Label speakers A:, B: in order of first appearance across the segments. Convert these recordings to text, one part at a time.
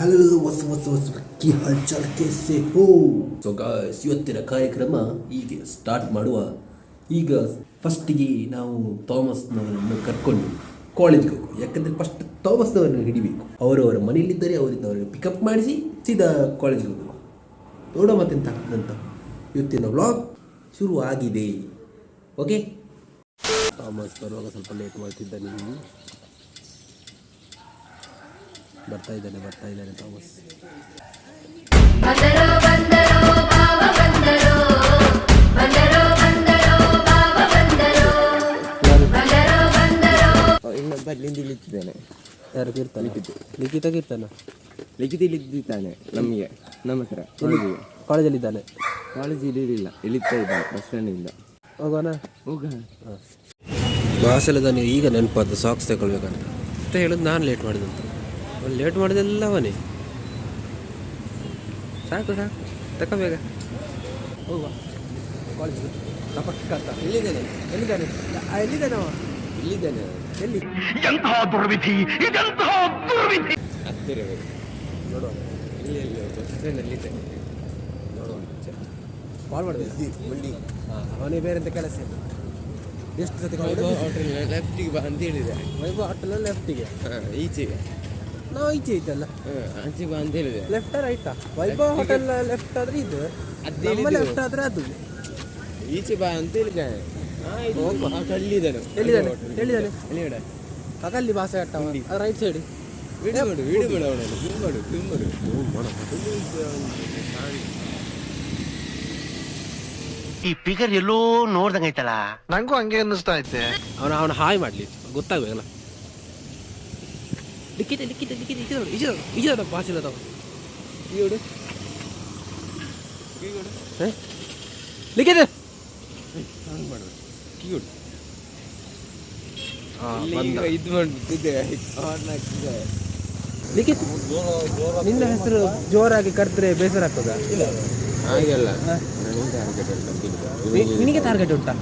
A: Hello ಹೊಸ ಕಿ ಹಲ್ಚಲ್ ಕೇಸೆ ಹೋ. So guys, ಇವತ್ತಿನ ಕಾರ್ಯಕ್ರಮ ಹೀಗೆ ಸ್ಟಾರ್ಟ್ ಮಾಡುವ. ಈಗ ಫಸ್ಟಿಗೆ ನಾವು ಥಾಮಸ್ನವರನ್ನು ಕರ್ಕೊಂಡು ಕಾಲೇಜ್ಗೆ ಹೋಗುವ. ಯಾಕಂದರೆ ಫಸ್ಟ್ ಥಾಮಸ್ನವರನ್ನು ಹಿಡಿಬೇಕು. ಅವರವರ ಮನೆಯಲ್ಲಿದ್ದರೆ ಅವರಿಂದ ಅವರನ್ನು ಪಿಕಪ್ ಮಾಡಿಸಿ ಸೀದಾ ಕಾಲೇಜ್ಗೆ ಹೋಗುವ. ನೋಡೋ ಮತ್ತೆಂತ ಆಗ್ತದಂತ. ಇವತ್ತಿನ ವ್ಲಾಗ್ ಶುರು ಆಗಿದೆ. ಓಕೆ, ಥಾಮಸ್ ಬರುವಾಗ ಸ್ವಲ್ಪ ಲೇಟ್ ಮಾಡ್ತಿದ್ದಾನೆ. ಬರ್ತಾ ಇದ್ದಾನೆ ಥಾಮಸ್.
B: ಇಲ್ಲಿದ್ದಾನೆ.
A: ಯಾರು ಕೀರ್ತಾನೆ? ಲಿಖಿತ
B: ಇಲ್ಲಿದ್ದಾನೆ. ನಮ್ಮ ಹತ್ರ
A: ಕಾಲೇಜಲ್ಲಿದ್ದಾನೆ.
B: ಕಾಲೇಜಲ್ಲಿ ಇರಲಿಲ್ಲ, ಇಳಿತಾ ಇದ್ದಾನೆ ಬಸ್ ಸ್ಟ್ಯಾಂಡಿಂದ.
A: ಹೋಗೋಣ.
B: ಹೋಗ
A: ಭಾಷೆಲ್ಲದಾನೆ. ಈಗ ನೆನಪಾದ ಸಾಕ್ಸ್ ತಗೊಳ್ಬೇಕಂತ ಅಂತ ಹೇಳೋದು ನಾನು ಲೇಟ್ ಮಾಡಿದಂತ. ಅವ್ನು ಲೇಟ್ ಮಾಡಿದೆಲ್ಲ ಅವನೇ. ಸಾಕು ತಗೋಬೇಕ. ಹೋಗುವ ಕಾಲೇಜ್ಗೆ. ಎಲ್ಲಿದ್ದಾನೆ ಅವ? ಇಲ್ಲಿದ್ದಾನೆ. ಎಲ್ಲಿ?
B: ಹತ್ತಿರ
A: ನೋಡುವ.
B: ಇಲ್ಲಿ ಬಸ್ ಸ್ಟ್ಯಾಂಡಲ್ಲಿದ್ದಾನೆ.
A: ನೋಡುವ, ಕಾಲ್ ಮಾಡಿದೆ. ಹಾಂ, ಅವನಿಗೆ ಬೇರೆ ಕೆಲಸ ಇಲ್ಲ. ಎಷ್ಟು ಸತಿ
B: ಹೋಟೆಲ್ ಲೆಫ್ಟಿಗೆ ಬಾ ಅಂತ ಹೇಳಿದೆ.
A: ವೈಭವ್ ಹೋಟೆಲ್ ಲೆಫ್ಟಿಗೆ.
B: ಈಚೆಗೆ
A: ನಾವು ಈಚೆ ಇದ್ದಲ್ಲ,
B: ಆಚೆ ಬಾ ಅಂತ ಹೇಳಿದೆ.
A: ಲೆಫ್ಟ್ ರೈಟಾ? ವೈಭವ್ ಹೋಟೆಲ್ ಲೆಫ್ಟ್ ಆದ್ರೆ ಇದು, ನಮ್ಮ ಲೆಫ್ಟ್ ಆದ್ರೆ ಅದು.
B: ಈಚೆ ಬಾ ಅಂತ ಹೇಳಿದೆ.
A: ಎಲ್ಲಿದ್ದಾನೆ? ಪಕ್ಕಲ್ಲಿ ಬಾಸೆ ಕಟ್ಟವ, ಅದು ರೈಟ್ ಸೈಡ್.
B: ವಿಡಿಯೋ ಮಾಡು.
C: ಈ ಫಿಗರ್ ಎಲ್ಲೋ ನೋಡ್ದಂಗೈತಲ್ಲ.
D: ನಂಗೂ ಹಂಗೆ ಅನ್ನಿಸ್ತಾ ಐತೆ.
A: ಅವನ ಹಾಯ್ ಮಾಡ್ಲಿ ಗೊತ್ತಾಗಬೇಕಲ್ಲ. ಲಿಖಿತ ಭಾಷೆ ತಗೋ. ಲಿಖಿತ
B: ಇದು ಮಾಡ್ಬಿಟ್ಟಿದ್ದೆ.
A: ಲಿಖಿತ್, ನಿನ್ನ ಹೆಸರು ಜೋರಾಗಿ ಕರೆದ್ರೆ ಬೇಸರ ಆಗ್ತದ?
B: ಹಾಗೆಲ್ಲ
A: ನಿನಗೆ ಟಾರ್ಗೆಟ್ ಉಂಟಾ?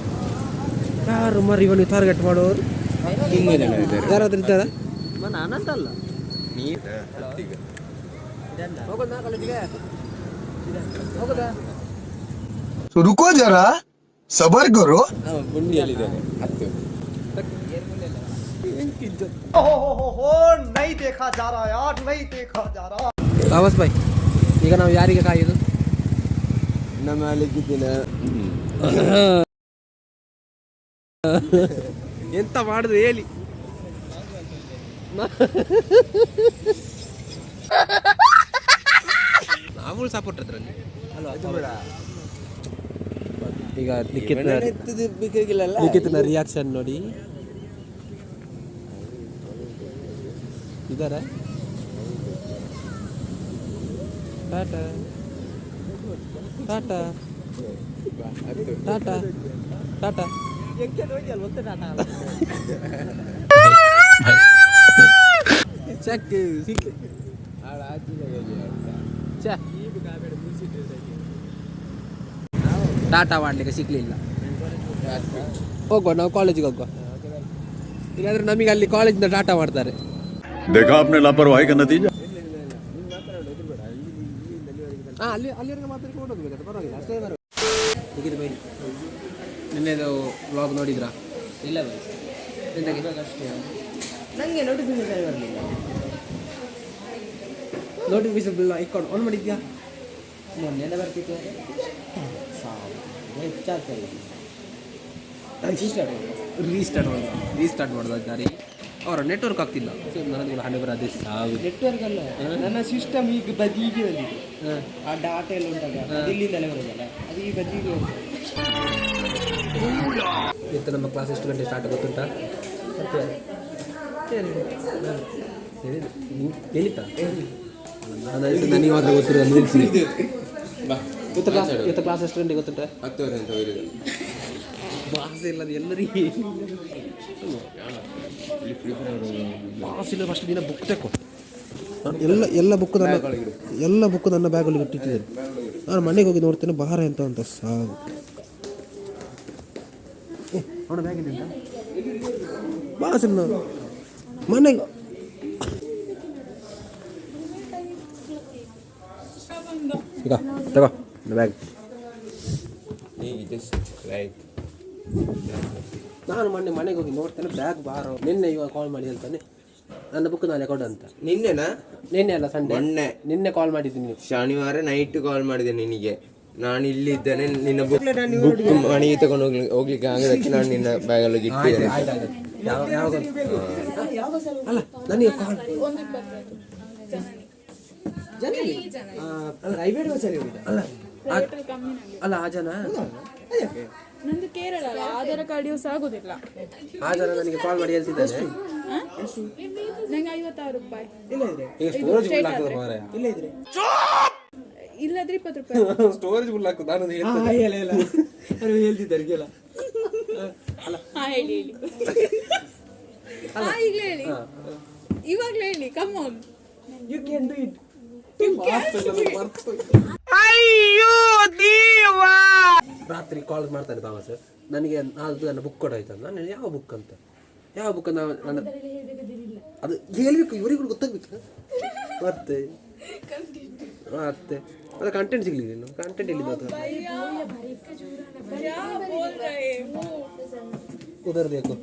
A: ಯಾರು ಮರಿ ಇವನಿಗೆ ಟಾರ್ಗೆಟ್ ಮಾಡೋರು?
B: ತುಂಬ ಜನ ಇದ್ದಾರೆ.
A: ಯಾರಾದ್ರೂ ಇದ್ದಾರ?
D: ನಾನಂತಲ್ಲ.
E: रुको जरा सबर करो.
B: ಗುಂಡಿಯಲ್ಲಿದ್ದೇನೆ. 10
D: नहीं देखा जा रहा यार, नहीं देखा जा रहा.
A: ಥಾಮಸ್ ಬಾಯ್, ಈಗ ನಾವು ಯಾರಿಗೆ ಕಾಯೋದು?
B: ನಮ್ಮ ಲಿಖಿತಿನ.
A: ಎಂತ ಮಾಡಿದ್ರು ಹೇಳಿ. ನಾವು ಸಪೋರ್ಟ್ ಅದ್ರಲ್ಲಿ ಈಗ ಲಿಖಿತನ ರಿಯಾಕ್ಷನ್ ನೋಡಿ. ಇದಾರ ಟಾಟಾ ಟಾಟಾ ಟಾಟಾ ಟಾಟಾ ಚೆಕ್ ಟಾಟಾ ಮಾಡಲಿಕ್ಕೆ ಸಿಗ್ಲಿಲ್ಲ. ಹೋಗುವ, ನಾವು ಕಾಲೇಜಿಗೆ ಹೋಗುವ. ಇಲ್ಲಾಂದ್ರೆ ನಮಗೆ ಅಲ್ಲಿ ಕಾಲೇಜಿಂದ ಟಾಟಾ ಮಾಡ್ತಾರೆ.
F: देखा आपने लापरवाही का नतीजा.
A: ಹಾಂ, ಅಲ್ಲಿವರೆಗೆ ಮಾತಾಡ್ಕೊಂಡು ಹೋಗ್ಬೇಕಾದ್ರೆ ಪರವಾಗಿಲ್ಲ, ಅಷ್ಟೇ ಬರೋ. ಲಿಖಿತ್ ಬೈ, ನಿನ್ನೆದು ವ್ಲಾಗ್ ನೋಡಿದ್ರಾ?
B: ಇಲ್ಲ ಬೈ, ನನಗೆ ನೋಟಿಫಿಕೇಶನ್ ಬರಲಿಲ್ಲ.
A: ನೋಟಿಫಿಕೇಶನ್ ಬಿಲ್ ಐಕಾನ್ ಆನ್ ಮಾಡಿದ್ಯಾ?
B: ಮೊನ್ನೆಲ್ಲ ಬರ್ತಿತ್ತು. ಹೆಚ್ಚಾಗ್ತಾ ಇದೆ.
A: ರೀಸ್ಟಾರ್ಟ್ ಮಾಡೋದು ಗಾಡಿ. ಅವರ ನೆಟ್ವರ್ಕ್ ಆಗ್ತಿಲ್ಲ. ನನಗೆ ಹಣೆ ಬರೋದೇ ಸಾವು.
B: ನೆಟ್ವರ್ಕ್ ಅಲ್ಲ, ನನ್ನ ಸಿಸ್ಟಮ್ ಈಗ ಬದಿಗೆ ಬಂದಿದೆ. ಆ ಡಾಟಾ ಎಲ್ಲ ಉಂಟಲ್ಲ, ಇಲ್ಲಿಂದಲೇ ಬರೋದಲ್ಲ, ಅದು ಈ ಬದಿಗೆ
A: ಇವತ್ತು ನಮ್ಮ ಕ್ಲಾಸ್ ಎಷ್ಟು ಗಂಟೆ ಸ್ಟಾರ್ಟ್ ಗೊತ್ತುಂಟಾ? ಹೇಳಿತಾ? ನನಗೆ ಮಾತ್ರ ಗೊತ್ತಿರೋ ನಿಲ್ಲಿಸಿ. ಇವತ್ತು ಕ್ಲಾಸ್ ಎಷ್ಟು ಗಂಟೆ ಗೊತ್ತುಂಟ?
B: 10 ಅಂತ ಹೇಳಿದೆ.
A: ಭಾಷೆ ಇಲ್ಲದ ಎಲ್ಲರಿಗೆ ಭಾಷೆ ಇಲ್ಲ. ಫಸ್ಟ್ ದಿನ ಬುಕ್ ತಗೋ. ಎಲ್ಲ ಬುಕ್ ನನ್ನ ಬ್ಯಾಗಲ್ಲಿ ಇಟ್ಟಿದ್ದೇನೆ. ನಾನು ಮನೆಗೆ ಹೋಗಿ ನೋಡ್ತೇನೆ ಭಾರ ಎಂತ ಅಂತ ಸಾವು. ಅವನ ಬ್ಯಾಗಿದೆ ಅಂತ ಭಾಷೆ ಮನೆಗೆ ಈಗ ತಗೋ ಬ್ಯಾಗ್. ನಾನು ಮೊನ್ನೆ ಮನೆಗೆ ಹೋಗಿ ನೋಡ್ತೇನೆ ಬ್ಯಾಗ್ ಬಾರೋ ನಿನ್ನೆ ಇವಾಗ ಕಾಲ್ ಮಾಡಿ ಹೇಳ್ತಾನೆ ನನ್ನ ಬುಕ್ ನಾಳೆ ಕೊಡು ಅಂತ.
B: ನಿನ್ನೆನಾ?
A: ನಿನ್ನೆ ಅಲ್ಲ ಸಂಡೆ.
B: ಮೊನ್ನೆ
A: ನಿನ್ನೆ ಕಾಲ್ ಮಾಡಿದ್ದೀನಿ.
B: ಶನಿವಾರ ನೈಟ್ ಕಾಲ್ ಮಾಡಿದೆ ನಿನಗೆ. ನಾನು ಇಲ್ಲಿದ್ದೇನೆ, ನಿನ್ನ ಬುಕ್ ಮನೆಗೆ ತಗೊಂಡು ಹೋಗ್ಲಿಕ್ಕೆ ಆಗದಕ್ಕೆ ನಾನು ನಿನ್ನ ಬ್ಯಾಗಲ್ಲಿ ಇಟ್ಟಿದ್ದೇನೆ.
A: ಅಲ್ಲ ನನಗೆ ಕಾಲ್ ಅಲ್ಲ ಆ ಜನ
G: ನಂದು ಕೇರಳ ಅಲ್ಲ, ಆಧಾರ್ ಕಾರ್ಡ್ ಯೂಸ್ ಆಗುದಿಲ್ಲ.
A: ಆ ಜನ ನನಗೆ ಕಾಲ್ ಮಾಡಿ ಹೇಳ್ತಿದ್ದಾನೆ
G: ನಂಗೆ 56 ರೂಪಾಯಿ,
A: ಈಗ ಸ್ಟೋರೇಜ್ ಫುಲ್ ಆಗ್ತದೆ ಮಾರಾಯ.
G: ಇಲ್ಲದ್ರೆ 20 ರೂಪಾಯಿ.
A: ಸ್ಟೋರೇಜ್ ಫುಲ್ ಆಗ್ತದೆ. ನಾನು ಹೇಳ್ತಿದ್ದಾರೆ ಕೇಳ.
G: ಹೇಳಿ ಈಗಲೇ ಹೇಳಿ, ಇವಾಗ್ಲೇ ಹೇಳಿ. Come on,
A: you can do it. ರಾತ್ರಿ ಕಾಲ್ ಮಾಡ್ತಾನೆ ಥಾಮಸ್ ನನಗೆ. ಅದು ನನ್ನ ಬುಕ್ ಕೊಡಾಯ್ತಂದ. ನಾನು ಯಾವ ಬುಕ್ ಅಂತ, ಯಾವ ಬುಕ್ ಅಂತ ನನ್ನ ಅದು ಹೇಳ್ಬೇಕು, ಇವರಿಗೂ ಗೊತ್ತಾಗ್ಬೇಕು. ಮತ್ತೆ ಮತ್ತೆ ಅದ ಕಂಟೆಂಟ್ ಸಿಗ್ಲಿಲ್ಲ, ಇನ್ನು ಕಂಟೆಂಟ್ ಎಲ್ಲಿದೆ ಅದು ಉದರ್ ಬೇಕು.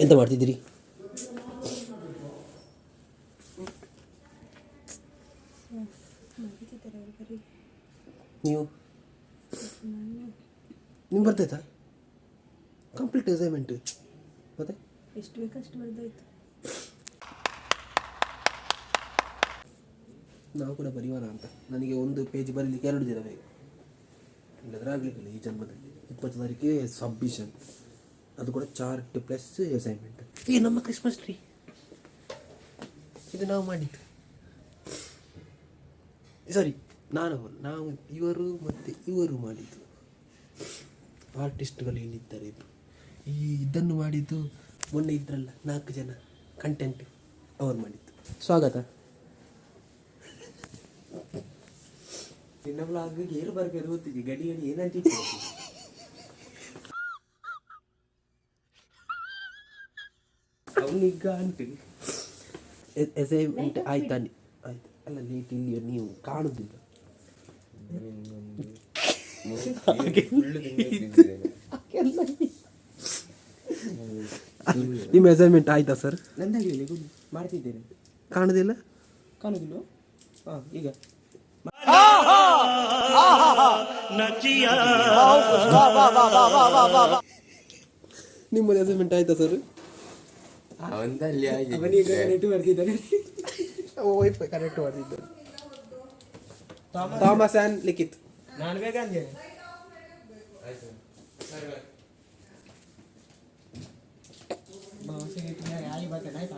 A: ಎಂತ ಮಾಡ್ತಿದ್ದೀರಿ? ನೀವು ನಿಮ್ಗೆ ಬರ್ತಾಯ್ತಾ ಕಂಪ್ಲೀಟ್ ಅಸೈನ್ಮೆಂಟ್? ಮತ್ತೆ
G: ಎಷ್ಟು ಬೇಕಷ್ಟು ಬರ್ದಾಯ್ತು.
A: ನಾವು ಕೂಡ ಬರೆಯೋಣ ಅಂತ. ನನಗೆ ಒಂದು ಪೇಜ್ ಬರೀಲಿಕ್ಕೆ 2 ದಿನ ಬೇಕು, ಇಲ್ಲದ್ರೆ ಆಗಲಿಕ್ಕಿಲ್ಲ ಈ ಜನ್ಮದಲ್ಲಿ. 20 ತಾರೀಕಿಗೆ ಸಬ್ಮಿಷನ್, ಅದು ಕೂಡ ಚಾರ್ಟ್ ಪ್ಲಸ್ ಅಸೈನ್ಮೆಂಟ್. ಈ ನಮ್ಮ ಕ್ರಿಸ್ಮಸ್ ಟ್ರೀ ಇದು ನಾವು ಮಾಡಿದ್ದು. ಸಾರಿ, ನಾವು ಇವರು ಮತ್ತು ಇವರು ಮಾಡಿದ್ದು. ಆರ್ಟಿಸ್ಟ್ಗಳು ಏನಿದ್ದಾರೆ ಇಬ್ಬರು. ಇದನ್ನು ಮಾಡಿದ್ದು ಮೊನ್ನೆ ಇದ್ರಲ್ಲ 4 ಜನ ಕಂಟೆಂಟ್, ಅವ್ರು ಮಾಡಿದ್ದು. ಸ್ವಾಗತ.
B: ನಿನ್ನ ಬ್ಲಾಗ್ಗೆ ಏರು ಬರ್ಬೇಕು ಗೊತ್ತಿದೆ, ಗಡಿ ಏನಂತ ಅವನಿಗ ಅಂತೀವಿ.
A: ಅಸೈನ್ಮೆಂಟ್ ಆಯ್ತಾ? ಆಯ್ತು. ಅಲ್ಲ ಲೇಟ್ ಇಲ್ಲಿ ನೀವು ಕಾಣುದಿಲ್ಲ. ನಿಮ್ಮ ಅಸೈನ್ಮೆಂಟ್ ಆಯ್ತಾ ಸರ್?
B: ನಂದಾಗಲಿ ಮಾಡ್ತಿದ್ದೇನೆ.
A: ಕಾಣುದಿಲ್ಲ?
B: ಕಾಣುದಿಲ್ಲ. ಹಾಂ, ಈಗ
A: ನಿಮ್ಮ ಅಸೈನ್ಮೆಂಟ್ ಆಯ್ತಾ ಸರ್?
B: ಅವಂದಲ್ಲಿ
A: ಅವನೀಗ ಕನೆಕ್ಟ್ ಮಾಡ್ತಿದ್ದಾನೆ. ವೈಫೈ ಕನೆಕ್ಟ್ ಮಾಡ್ತಿದ್ದಾನೆ. ಥಾಮಸ್ ಆ್ಯಂಡ್ ಲಿಖಿತ್.
B: ನಾನು ಬೇಗ ಅಂದೇನೆ. ಬಾಸಿಗೆ ಯಾಯಿ ಬರ್ತೇನೆ ಆಯ್ತು.